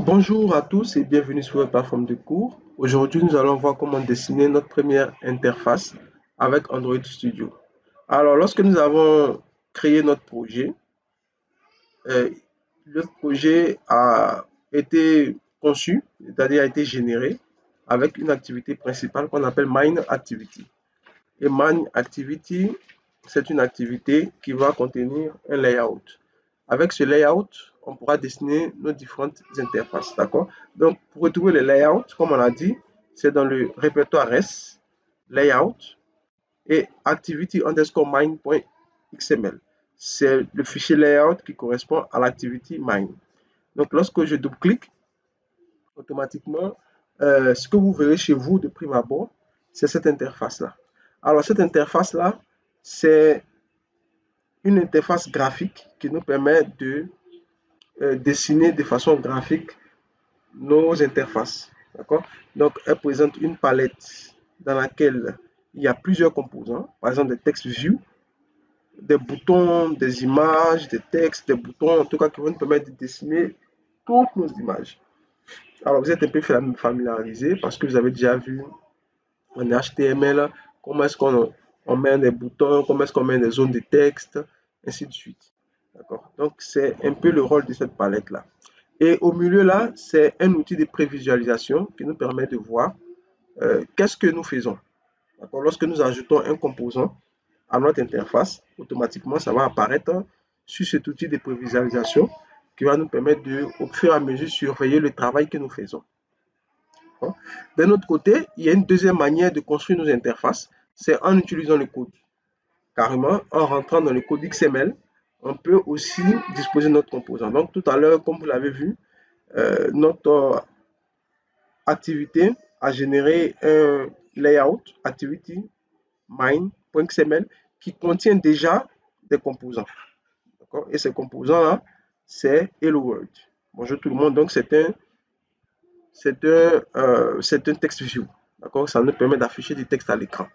Bonjour à tous et bienvenue sur la plateforme de cours. Aujourd'hui, nous allons voir comment dessiner notre première interface avec Android Studio. Alors, lorsque nous avons créé euh, notre projet a été conçu, c'est-à-dire a été généré avec une activité principale qu'on appelle Main Activity. Et Main Activity, c'est une activité qui va contenir un layout. Avec ce layout, on pourra dessiner nos différentes interfaces, d'accord? Donc, pour retrouver le layout, comme on a dit, c'est dans le répertoire S, layout et activity underscore mine.xml. C'est le fichier layout qui correspond à l'activity mine. Donc, lorsque je double-clique, automatiquement, ce que vous verrez chez vous de prime abord, c'est cette interface-là. Alors, cette interface-là, c'est une interface graphique qui nous permet de dessiner de façon graphique nos interfaces. D'accord? Donc, elle présente une palette dans laquelle il y a plusieurs composants, par exemple des textes view, des boutons, des images, des textes, des boutons, en tout cas qui vont nous permettre de dessiner toutes nos images. Alors, vous êtes un peu familiarisé parce que vous avez déjà vu en HTML comment est-ce qu'on met des boutons, comment est-ce qu'on met des zones de texte, ainsi de suite. D'accord? Donc, c'est un peu le rôle de cette palette-là. Et au milieu là, c'est un outil de prévisualisation qui nous permet de voir qu'est-ce que nous faisons. Lorsque nous ajoutons un composant à notre interface, automatiquement, ça va apparaître sur cet outil de prévisualisation qui va nous permettre de, au fur et à mesure, surveiller le travail que nous faisons. D'un autre côté, il y a une deuxième manière de construire nos interfaces, c'est en utilisant le code. Carrément, en rentrant dans le code XML, on peut aussi disposer de notre composant. Donc tout à l'heure, comme vous l'avez vu, notre activité a généré un layout activity mine.xml qui contient déjà des composants. Et ces composants-là, c'est Hello World. Bonjour tout le monde. Donc, c'est un texte view. Ça nous permet d'afficher du texte à l'écran.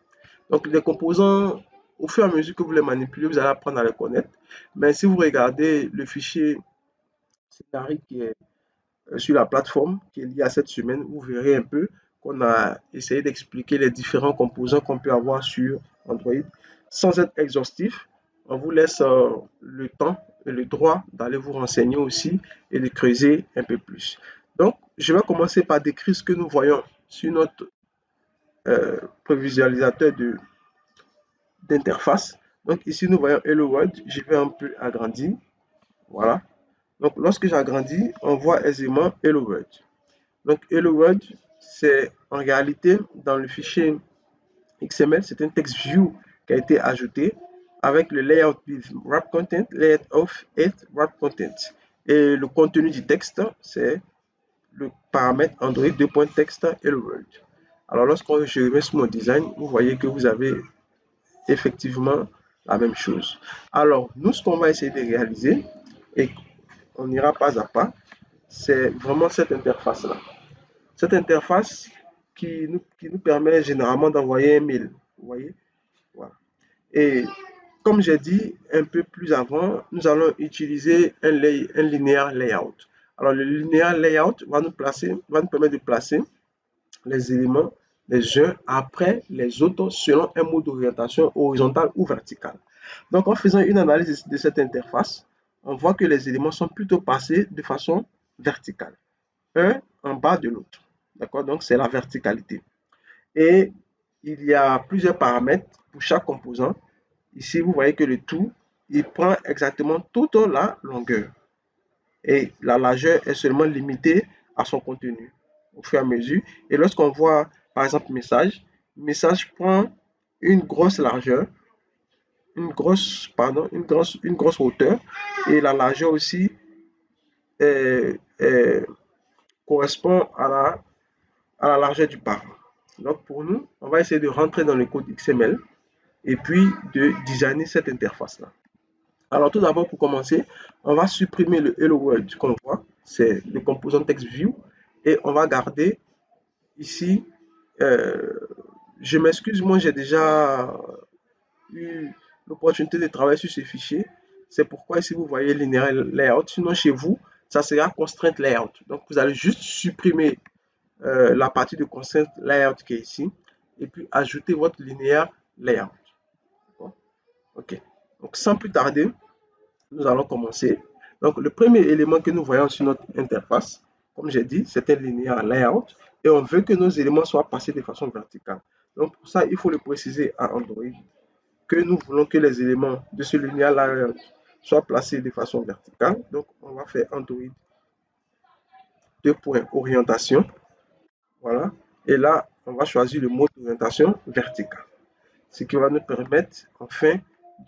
Donc, les composants, au fur et à mesure que vous les manipulez, vous allez apprendre à les connaître. Mais si vous regardez le fichier scénario qui est sur la plateforme qui est liée à cette semaine, vous verrez un peu qu'on a essayé d'expliquer les différents composants qu'on peut avoir sur Android. Sans être exhaustif, on vous laisse le temps et le droit d'aller vous renseigner aussi et de creuser un peu plus. Donc, je vais commencer par décrire ce que nous voyons sur notre prévisualisateur d'interface. Donc, ici, nous voyons Hello World. Je vais un peu agrandir. Voilà. Donc, lorsque j'agrandis, on voit aisément Hello World. Donc, Hello World, c'est en réalité dans le fichier XML, c'est un text view qui a été ajouté avec le layout with wrap content, layout of it wrap content. Et le contenu du texte, c'est le paramètre Android 2.text Hello World. Alors, lorsque je remets sur mon design, vous voyez que vous avez effectivement la même chose. Alors, nous, ce qu'on va essayer de réaliser, et on ira pas à pas, c'est vraiment cette interface-là. Cette interface qui nous permet généralement d'envoyer un mail. Vous voyez? Voilà. Et comme j'ai dit un peu plus avant, nous allons utiliser un linéaire layout. Alors, le linéaire layout va nous permettre de placer les éléments les uns après les autres selon un mode d'orientation horizontale ou verticale. Donc, en faisant une analyse de cette interface, on voit que les éléments sont plutôt placés de façon verticale, un en bas de l'autre. D'accord? Donc, c'est la verticalité. Et il y a plusieurs paramètres pour chaque composant. Ici, vous voyez que le tout, il prend exactement toute la longueur. Et la largeur est seulement limitée à son contenu au fur et à mesure. Et lorsqu'on voit, par exemple, message prend une grosse largeur, une grosse hauteur, et la largeur aussi euh, euh, correspond à la largeur du parent. Donc pour nous, on va essayer de rentrer dans le code XML et puis de designer cette interface-là. Alors tout d'abord, pour commencer, on va supprimer le Hello World qu'on voit, c'est le composant text view, et on va garder ici, euh, je m'excuse, moi j'ai déjà eu l'opportunité de travailler sur ce fichier, c'est pourquoi ici vous voyez linéaire layout, sinon chez vous, ça sera constraint layout. Donc, vous allez juste supprimer la partie de constraint layout qui est ici et puis ajouter votre linéaire layout. OK. Donc, sans plus tarder, nous allons commencer. Donc, le premier élément que nous voyons sur notre interface, comme j'ai dit, c'est un linéaire layout et on veut que nos éléments soient passés de façon verticale. Donc, pour ça, il faut le préciser à Android que nous voulons que les éléments de ce linéaire layout soient placés de façon verticale. Donc, on va faire Android 2.orientation. Voilà. Et là, on va choisir le mode d'orientation verticale. Ce qui va nous permettre, enfin,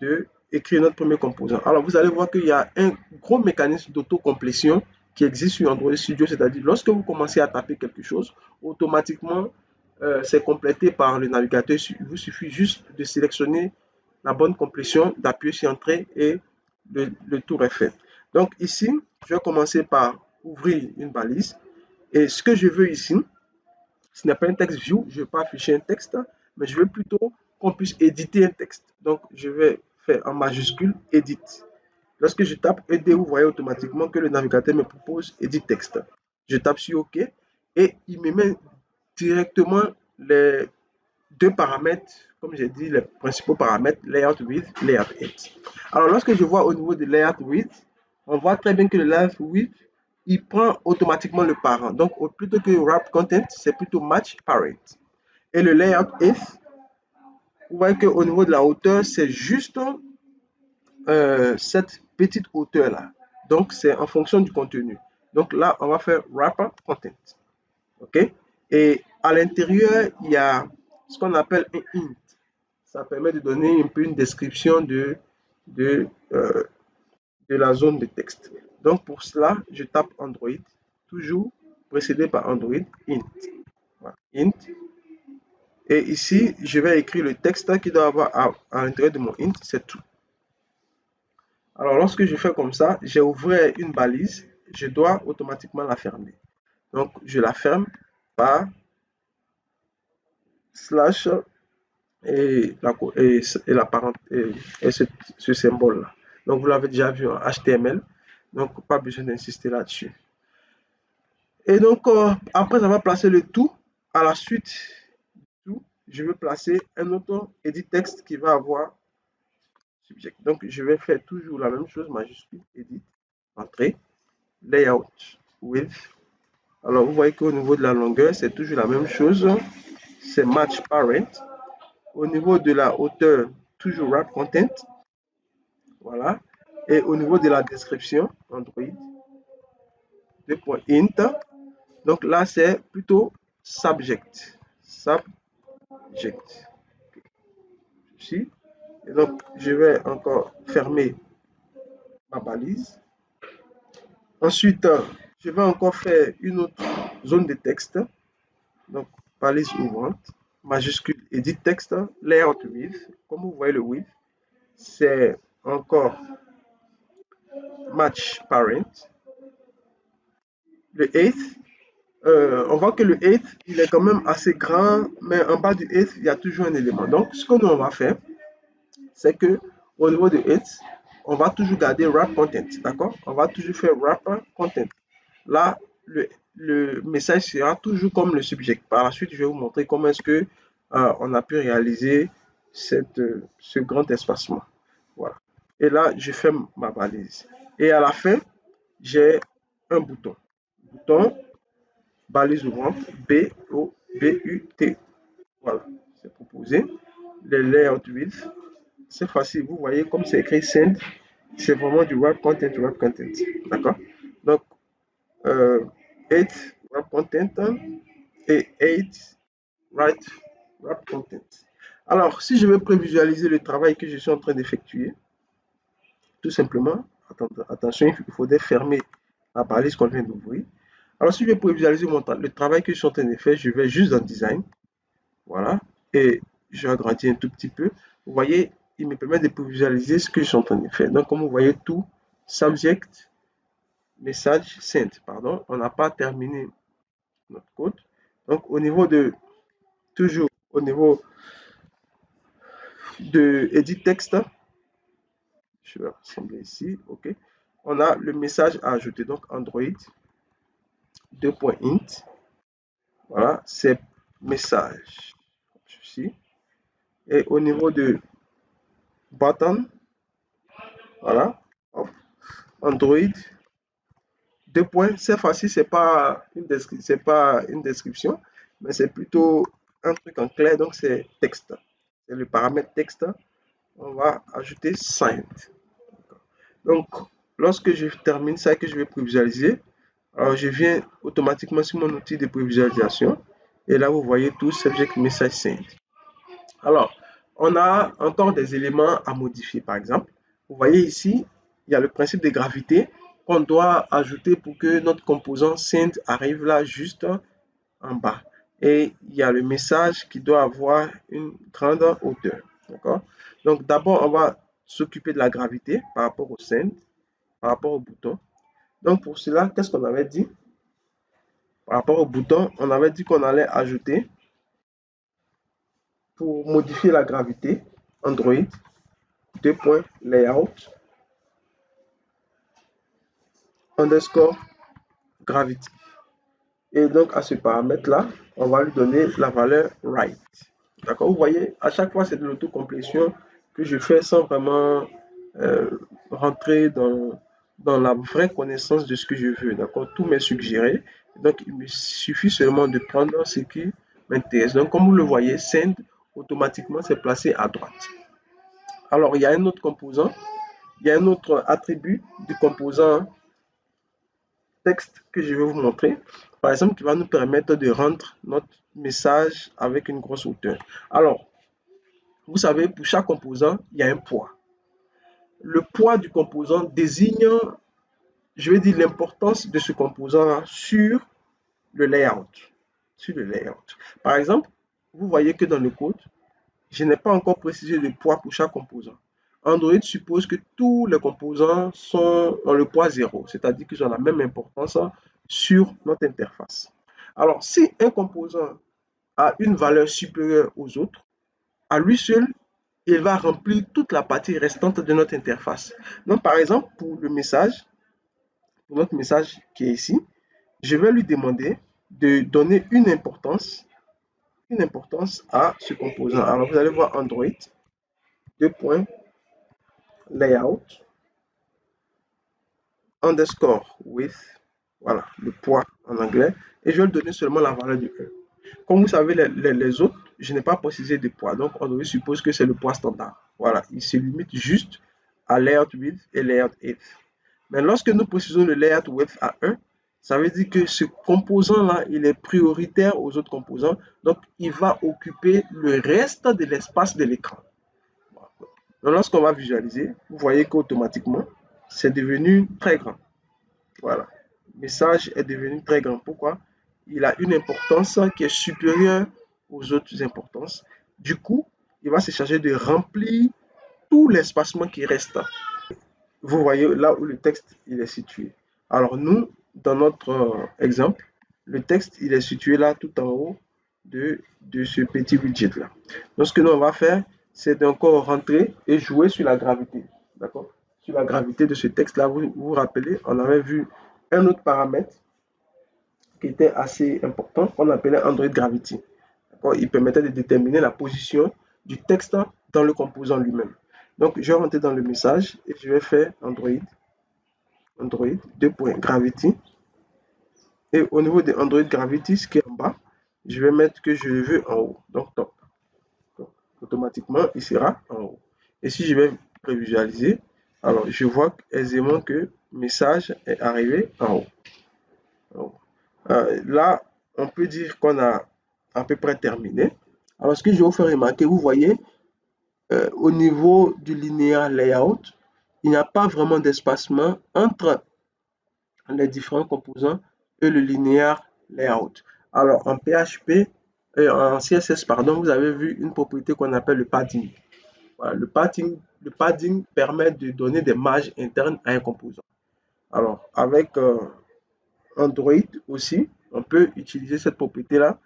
de écrire notre premier composant. Alors, vous allez voir qu'il y a un gros mécanisme d'autocomplétion qui existe sur Android Studio, c'est-à-dire lorsque vous commencez à taper quelque chose, automatiquement, c'est complété par le navigateur. Il vous suffit juste de sélectionner la bonne complétion, d'appuyer sur Entrée et le tour est fait. Donc ici, je vais commencer par ouvrir une balise. Et ce que je veux ici, ce n'est pas un texte view, je ne vais pas afficher un texte, mais je veux plutôt qu'on puisse éditer un texte. Donc, je vais faire en majuscule Edit. Lorsque je tape ED, vous voyez automatiquement que le navigateur me propose Edit texte. Je tape sur OK et il me met directement les deux paramètres, comme j'ai dit, les principaux paramètres, Layout Width, Layout Height. Alors, lorsque je vois au niveau de Layout Width, on voit très bien que le Layout Width, il prend automatiquement le parent. Donc, plutôt que Wrap Content, c'est plutôt Match Parent. Et le Layout Height, vous voyez qu'au niveau de la hauteur, c'est juste cette petite hauteur-là. Donc, c'est en fonction du contenu. Donc là, on va faire Wrap Content. OK? Et à l'intérieur, il y a ce qu'on appelle un int. Ça permet de donner un peu une description de, euh, de la zone de texte. Donc pour cela, je tape Android, toujours précédé par Android, int. Voilà, int. Et ici, je vais écrire le texte qui doit avoir à l'intérieur de mon int, c'est tout. Alors lorsque je fais comme ça, j'ai ouvert une balise, je dois automatiquement la fermer. Donc je la ferme par slash et ce symbole-là. Donc, vous l'avez déjà vu en HTML. Donc, pas besoin d'insister là-dessus. Et donc, après avoir placé le tout, à la suite du tout, je vais placer un autre edit texte qui va avoir subject. Donc, je vais faire toujours la même chose, majuscule, edit, entrée, layout, width. Alors, vous voyez qu'au niveau de la longueur, c'est toujours la même chose. C'est match parent. Au niveau de la hauteur, toujours wrap content. Voilà. Et au niveau de la description, Android, 2.int. Donc là, c'est plutôt subject. Subject. Ici. Et donc, je vais encore fermer ma balise. Ensuite, je vais encore faire une autre zone de texte. Donc, balise ouvrante, majuscule edit texte, layout width. Comme vous voyez le width, c'est encore match parent. Le height, on voit que le height, il est quand même assez grand, mais en bas du height, il y a toujours un élément. Donc, ce que nous, on va faire, c'est que au niveau du height, on va toujours garder wrap content, d'accord? On va toujours faire wrap content. Là, le message sera toujours comme le subject. Par la suite, je vais vous montrer comment est-ce que on a pu réaliser ce grand espacement. Voilà. Et là, je ferme ma balise. Et à la fin, j'ai un bouton. Bouton, balise ouvrante, B-O-B-U-T. Voilà, c'est proposé. Les layout width, c'est facile. Vous voyez comme c'est écrit send, c'est vraiment du wrap content, wrap content. D'accord? Donc, 8 wrap content et 8 wrap content. Alors, si je veux prévisualiser le travail que je suis en train d'effectuer, tout simplement, attention, il faudrait fermer la balise qu'on vient d'ouvrir. Alors, si je vais prévisualiser le travail que je suis en train de faire, je vais juste dans Design. Voilà. Et je vais agrandir un tout petit peu. Vous voyez, il me permet de visualiser ce que je suis en train de faire. Donc, comme vous voyez, tout, subject, message, sent. Pardon, on n'a pas terminé notre code. Donc, au niveau de, toujours au niveau de edit texte, je vais rassembler ici, OK. on a le message à ajouter. Donc, Android 2.int. Voilà, c'est message. Ceci. Et au niveau de button, voilà, hop, Android 2 points. Cette fois-ci, c'est pas une description, mais c'est plutôt un truc en clair. Donc, c'est texte. C'est le paramètre texte. On va ajouter signed. Donc, lorsque je termine ça et que je vais prévisualiser, alors je viens automatiquement sur mon outil de prévisualisation. Et là, vous voyez tout subject message sent. Alors, on a encore des éléments à modifier. Par exemple, vous voyez ici, il y a le principe de gravité qu'on doit ajouter pour que notre composant send arrive là juste en bas. Et il y a le message qui doit avoir une grande hauteur. D'accord? Donc, d'abord, on va s'occuper de la gravité par rapport au send, par rapport au bouton. Donc, pour cela, qu'est-ce qu'on avait dit? Par rapport au bouton, on avait dit qu'on allait ajouter, pour modifier la gravité, Android, 2.layout, underscore gravity. Et donc, à ce paramètre-là, on va lui donner la valeur right. D'accord? Vous voyez, à chaque fois, c'est de l'autocomplétion que je fais sans vraiment rentrer dans la vraie connaissance de ce que je veux. D'accord? Tout m'est suggéré. Donc, il me suffit seulement de prendre ce qui m'intéresse. Donc, comme vous le voyez, send, automatiquement, c'est placé à droite. Alors, il y a un autre composant, il y a un autre attribut du composant texte que je vais vous montrer. Par exemple, qui va nous permettre de rendre notre message avec une grosse hauteur. Alors, vous savez, pour chaque composant, il y a un poids. Le poids du composant désigne, je vais dire, l'importance de ce composant sur le layout. Sur le layout. Par exemple, vous voyez que dans le code, je n'ai pas encore précisé le poids pour chaque composant. Android suppose que tous les composants ont le poids 0, c'est-à-dire qu'ils ont la même importance sur notre interface. Alors, si un composant a une valeur supérieure aux autres, à lui seul, il va remplir toute la partie restante de notre interface. Donc, par exemple, pour le message, pour notre message qui est ici, je vais lui demander de donner une importance à ce composant. Alors, vous allez voir Android, 2 points, layout, underscore width, voilà, le poids en anglais, et je vais lui donner seulement la valeur de 1. Comme vous savez, les autres, je n'ai pas précisé de poids, donc on suppose que c'est le poids standard. Voilà, il se limite juste à layout width et layout height. Mais lorsque nous précisons le layout width à 1, ça veut dire que ce composant-là, il est prioritaire aux autres composants, donc il va occuper le reste de l'espace de l'écran. Donc, lorsqu'on va visualiser, vous voyez qu'automatiquement, c'est devenu très grand. Voilà. Le message est devenu très grand. Pourquoi? Il a une importance qui est supérieure aux autres importances. Du coup, il va se charger de remplir tout l'espacement qui reste. Vous voyez là où le texte il est situé. Alors nous, dans notre exemple, le texte il est situé là tout en haut de ce petit widget là. Donc ce que nous on va faire, c'est d'encore rentrer et jouer sur la gravité. D'accord? Sur la gravité de ce texte là, vous vous rappelez, on avait vu un autre paramètre qui était assez important qu'on appelait Android Gravity. Il permettait de déterminer la position du texte dans le composant lui-même. Donc, je vais rentrer dans le message et je vais faire Android 2.gravity. Et au niveau de Android Gravity, ce qui est en bas, je vais mettre que je le veux en haut, donc top. Donc, automatiquement, il sera en haut. Et si je vais prévisualiser, alors je vois aisément que le message est arrivé en haut. Là, on peut dire qu'on a à peu près terminé. Alors, ce que je vais vous faire remarquer, vous voyez, au niveau du linéaire layout, il n'y a pas vraiment d'espacement entre les différents composants et le linéaire layout. Alors, en PHP, en CSS, pardon, vous avez vu une propriété qu'on appelle le padding. Voilà, le padding permet de donner des marges internes à un composant. Alors, avec Android aussi, on peut utiliser cette propriété-là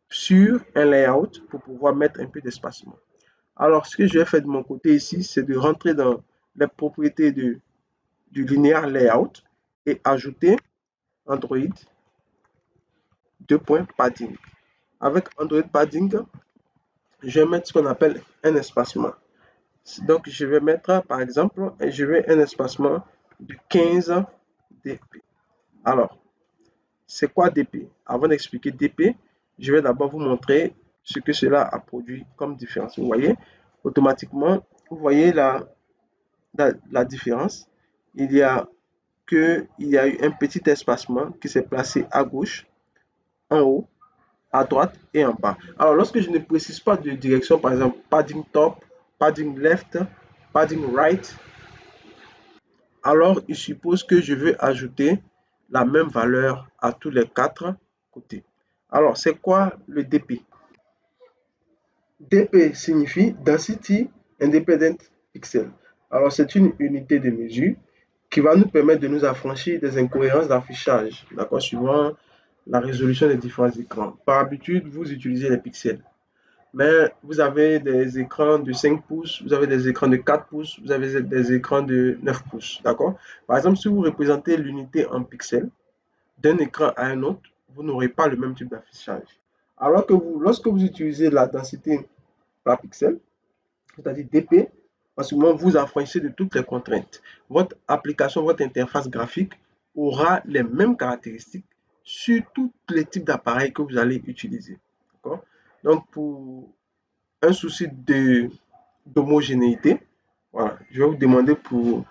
sur un layout pour pouvoir mettre un peu d'espacement. Alors, ce que je vais faire de mon côté ici, c'est de rentrer dans les propriétés du du linéaire layout et ajouter Android padding. Avec Android padding, je vais mettre ce qu'on appelle un espacement. Donc, je vais mettre, par exemple, je vais un espacement de 15 dp. Alors, c'est quoi dp? Avant d'expliquer dp, je vais d'abord vous montrer ce que cela a produit comme différence. Vous voyez, automatiquement, vous voyez la différence. Il y a eu un petit espacement qui s'est placé à gauche, en haut, à droite et en bas. Alors, lorsque je ne précise pas de direction, par exemple, padding top, padding left, padding right, alors il suppose que je veux ajouter la même valeur à tous les 4 côtés. Alors, c'est quoi le DP? DP signifie Density Independent Pixel. Alors, c'est une unité de mesure qui va nous permettre de nous affranchir des incohérences d'affichage, d'accord, suivant la résolution des différents écrans. Par habitude, vous utilisez les pixels. Mais vous avez des écrans de 5 pouces, vous avez des écrans de 4 pouces, vous avez des écrans de 9 pouces, d'accord? Par exemple, si vous représentez l'unité en pixels d'un écran à un autre, vous n'aurez pas le même type d'affichage. Alors que lorsque vous utilisez la densité par pixel, c'est-à-dire DP, en ce moment, vous affranchissez de toutes les contraintes. Votre application, votre interface graphique aura les mêmes caractéristiques sur tous les types d'appareils que vous allez utiliser. Donc, pour un souci d'homogénéité, voilà, je vais vous demander pour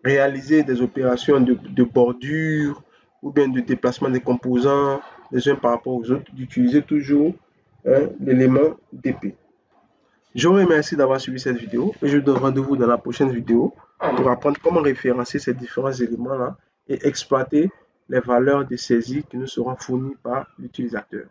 réaliser des opérations de bordure ou bien de déplacement des composants les uns par rapport aux autres, d'utiliser toujours l'élément DP. Je vous remercie d'avoir suivi cette vidéo et je vous donne rendez-vous dans la prochaine vidéo pour apprendre comment référencer ces différents éléments-là et exploiter les valeurs de saisie qui nous seront fournies par l'utilisateur.